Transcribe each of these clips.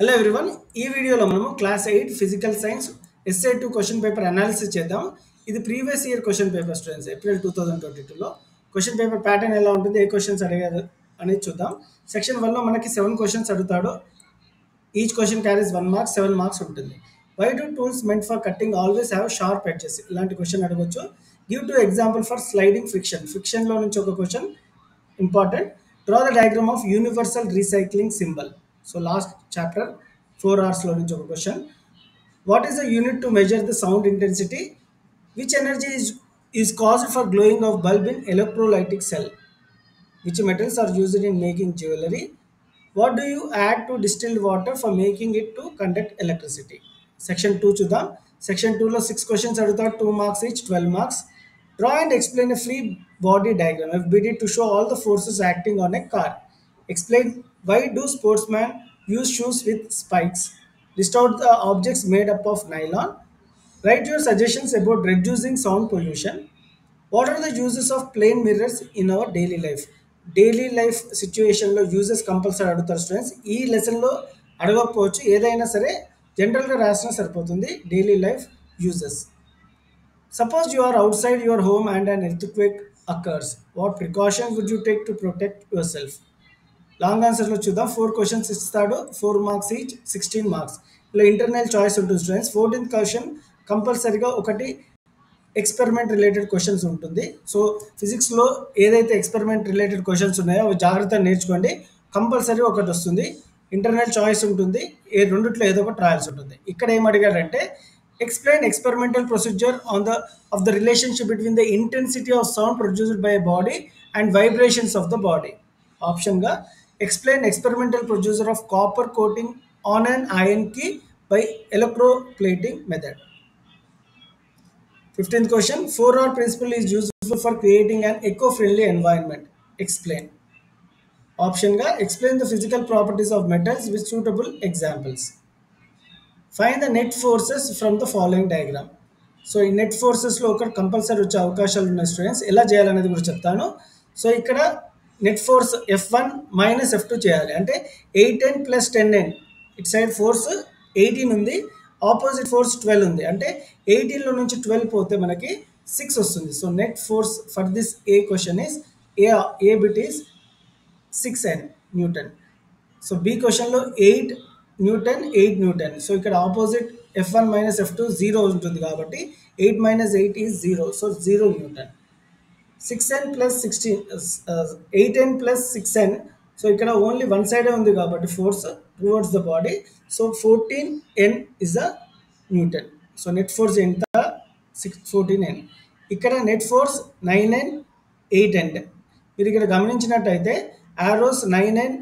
Hello everyone. ఈ వీడియోలో మనము class 8 physical science SA 2 question paper analysis చేద్దాం. ఇది previous year question paper students April 2022లో క్వశ్చన్ పేపర్ ప్యాటర్న్ ఎలా ఉంటుంది, ఏ క్వశ్చన్స్ అడిగారు అనేది చూద్దాం. సెక్షన్ 1లో మనకి 7 క్వశ్చన్స్ అడుగుతాడు. Each question carries 1 mark, 7 marks ఉంటుంది. Why do tools meant for cutting always have sharp edges? ఇలాంటి క్వశ్చన్ అడగొచ్చు. Give two example for sliding ఫ్రిక్షన్లో నుంచి ఒక question important. Draw the diagram of universal recycling symbol. So last chapter 4 hours lo nunchi oka question. What is the unit to measure the sound intensity? Which energy is caused for glowing of bulb in electrolytic cell? Which metals are used in making jewelry? What do you add to distilled water for making it to conduct electricity? Section 2 చూద్దాం. Section 2 లో 6 questions అడుగుతాడు, 2 marks each, 12 marks. Draw and explain a free body diagram FBD to show all the forces acting on a car. Explain why do sportsmen use shoes with spikes. List out the objects made up of nylon. Write your suggestions about reducing sound pollution. What are the uses of plane mirrors in our daily life? Daily life సిచ్యువేషన్లో uses compulsory అడుగుతారు students. ఈ లెసన్లో అడగకపోవచ్చు, ఏదైనా సరే జనరల్గా రాసినా సరిపోతుంది. Daily life uses. Suppose you are outside your home and an earthquake occurs. What precaution would you take to protect yourself? Long ఆన్సర్లో చూద్దాం. 4 క్వశ్చన్స్ ఇస్తాడు, 4 మార్క్స్ ఈచ్, 16 మార్క్స్. ఇలా ఇంటర్నల్ చాయిస్ ఉంటుంది స్టూడెంట్స్. 14th క్వశ్చన్ కంపల్సరీగా ఒకటి experiment related questions ఉంటుంది. So ఫిజిక్స్లో ఏదైతే ఎక్స్పెరిమెంట్ రిలేటెడ్ క్వశ్చన్స్ ఉన్నాయో అవి జాగ్రత్తగా నేర్చుకోండి. కంపల్సరీ ఒకటి వస్తుంది. ఇంటర్నల్ చాయిస్ ఉంటుంది, ఏ రెండిట్లో ఏదో ఒకటి రాయాల్సి ఉంటుంది. ఇక్కడ ఏం అడిగాడంటే explain experimental procedure of the relationship between the intensity of sound produced by a body and vibrations of the body. ఆప్షన్గా explain experimental procedure of copper coating on an iron key by electroplating method. 15th question, 4R principle is useful for creating an eco-friendly environment. Explain. Option ga explain the physical properties of metals with suitable examples. Find the net forces from the following diagram. So ఈ net ఫోర్సెస్లో ఒక compulsory వచ్చే అవకాశాలు ఉన్నాయి students. ఎలా చేయాలనేది కూడా చెప్తాను. So ఇక్కడ net force F1 minus F2 చేయాలి. అంటే 8N ప్లస్ 10N. ఇటు సైడ్ ఫోర్స్ 18 ఉంది, ఆపోజిట్ ఫోర్స్ 12 ఉంది. అంటే 18లో నుంచి 12 పోతే మనకి 6 వస్తుంది. So net force for this a question is a bit is 6N newton. So b క్వశ్చన్లో 8 న్యూటన్, 8 న్యూటన్. సో ఇక్కడ ఆపోజిట్ F1 మైనస్ F2 0 ఉంటుంది కాబట్టి 8 minus 8 is 0. So 0 newton. 6N plus 16 8N plus 6N. So ఇక్కడ only one సైడే ఉంది కాబట్టి force towards the body. So 14N is the newton. So net force ఎంత? 14N. ఇక్కడ net force 9N 8N. మీరు ఇక్కడ గమనించినట్టయితే ఆరోస్ 9N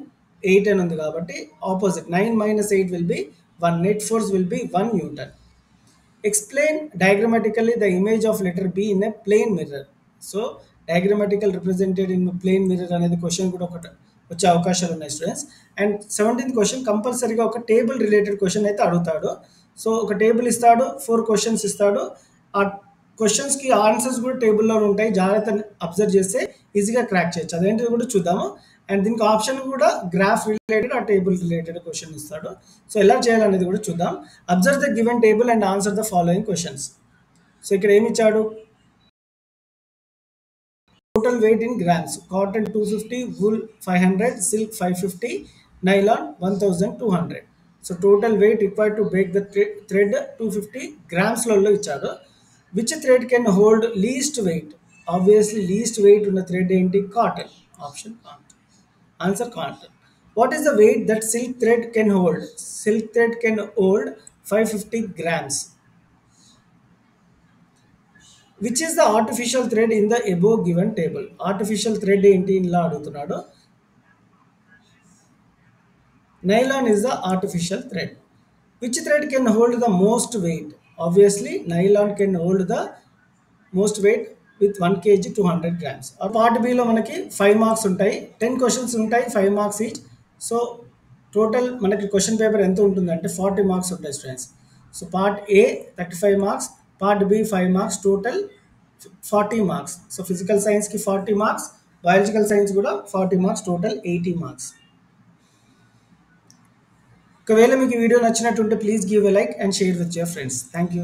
8N ఉంది కాబట్టి opposite 9 minus 8 will be 1. Net force will be 1 Newton. Explain diagrammatically the image of letter B in a plane mirror. So diagrammatical represented in plane mirror అనేది question కూడా ఒకటి వచ్చే అవకాశాలు ఉన్నాయి స్టూడెంట్స్. అండ్ 17th క్వశ్చన్ కంపల్సరీగా ఒక table related question అయితే అడుగుతాడు. సో ఒక టేబుల్ ఇస్తాడు, 4 క్వశ్చన్స్ ఇస్తాడు. ఆ క్వశ్చన్స్కి ఆన్సర్స్ కూడా టేబుల్లో ఉంటాయి. జాగ్రత్త అబ్జర్వ్ చేస్తే ఈజీగా క్రాక్ చేయొచ్చు. అదేంటిది కూడా చూద్దాము. అండ్ దీనికి ఆప్షన్ కూడా గ్రాఫ్ రిలేటెడ్, ఆ టేబుల్ రిలేటెడ్ క్వశ్చన్ ఇస్తాడు. సో ఎలా చేయాలనేది కూడా చూద్దాం. Observe the given table and answer the following questions. So ఇక్కడ ఏమి ఇచ్చాడు? Total weight in grams: cotton 250, wool 500, silk 550, nylon 1200. So total weight required to break the thread 250 grams లో ఇచ్చాడు. Which thread can hold least weight? Obviously least weight ఉన్న thread ఏంటి? Cotton. Option cotton. Answer cotton. What is the weight that silk thread can hold? Silk thread can hold 550 grams. Which is the artificial thread in the above given table? Artificial thread ఏంటి ఇలా అడుగుతున్నాడు. Nylon is the artificial thread. Which thread can hold the most weight? Obviously nylon can hold the most weight with 1 kg 200 grams. Part బిలో మనకి 5 marks ఉంటాయి, 10 questions ఉంటాయి, 5 marks each. So total మనకి question paper ఎంత ఉంటుందంటే 40 marks ఉంటాయి students. So part A 35 marks, part B 5 marks, total 40 marks. So physical సైన్స్కి 40 marks, biological science కూడా 40 మార్క్స్, టోటల్ 80 మార్క్స్. ఒకవేళ మీకు ఈ వీడియో నచ్చినట్టుంటే please give a like and share with your friends. Thank you.